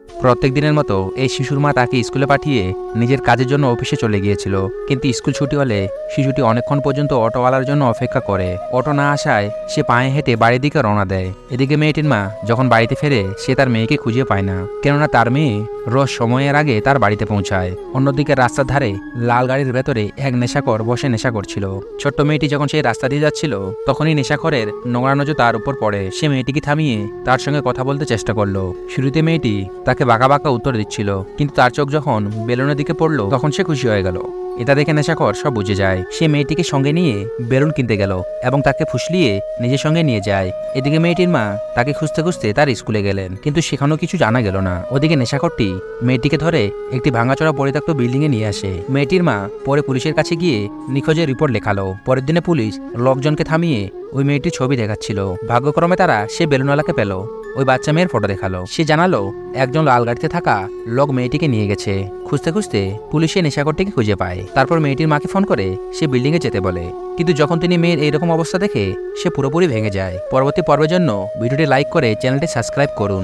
প্রত্যেক দিনের মতো এই শিশুর মা তাকে স্কুলে পাঠিয়ে নিজের কাজের জন্য অফিসে চলে গিয়েছিল। কিন্তু স্কুল ছুটি হলে শিশুটি অনেকক্ষণ পর্যন্ত অটোওয়ালার জন্য অপেক্ষা করে। অটো না আসায় সে পায়ে হেঁটে বাড়ির দিকে রওনা দেয়। এদিকে মেয়েটির মা যখন বাড়িতে ফেরে সে তার মেয়েকে খুঁজে পায় না, কেননা তার মেয়ে রোজ সময়ের আগে তার বাড়িতে পৌঁছায়। অন্যদিকে রাস্তার ধারে লাল গাড়ির ভেতরে এক নেশাখোর বসে নেশা করছিল। ছোট্ট মেয়েটি যখন সেই রাস্তা দিয়ে যাচ্ছিল তখনই নেশাখোরের নোংরা নজর তার উপর পড়ে। সে মেয়েটিকে থামিয়ে তার সঙ্গে কথা বলতে চেষ্টা করলো। শুরুতে মেয়েটি তাকে বাঁকা বাঁকা উত্তর দিচ্ছিল, কিন্তু তার চোখ যখন বেলুনের দিকে পড়লো তখন সে খুশি হয়ে গেল। এটা দেখে নেশাখোর সব বুঝে যায়। সে মেয়েটিকে সঙ্গে নিয়ে বেলুন কিনতে গেল এবং তাকে ফুসলিয়ে নিজের সঙ্গে নিয়ে যায়। এদিকে মেয়েটির মা তাকে খুঁজতে খুঁজতে তার স্কুলে গেলেন, কিন্তু সেখানেও কিছু জানা গেল না। ওদিকে নেশাখোরটি মেয়েটিকে ধরে একটি ভাঙাচোরা পরিত্যক্ত বিল্ডিং এ নিয়ে আসে। মেয়েটির মা পরে পুলিশের কাছে গিয়ে নিখোঁজের রিপোর্ট লেখালো। পরের দিনে পুলিশ লোকজনকে থামিয়ে ওই মেয়েটির ছবি দেখাচ্ছিল। ভাগ্যক্রমে তারা সে বেলুনওয়ালাকে পেল। ওই বাচ্চা মেয়ের ফটো দেখালো। সে জানালো একজন লাল গাড়িতে থাকা লোক মেয়েটিকে নিয়ে গেছে। খুঁজতে খুঁজতে পুলিশ সেই নেশাখোরটিকে খুঁজে পায়। তারপর মেয়েটির মাকে ফোন করে সে বিল্ডিং এ যেতে বলে, কিন্তু যখন তিনি মেয়ের এইরকম অবস্থা দেখে সে পুরোপুরি ভেঙে যায়। পরবর্তী পর্বের জন্য ভিডিওটি লাইক করে চ্যানেলটি সাবস্ক্রাইব করুন।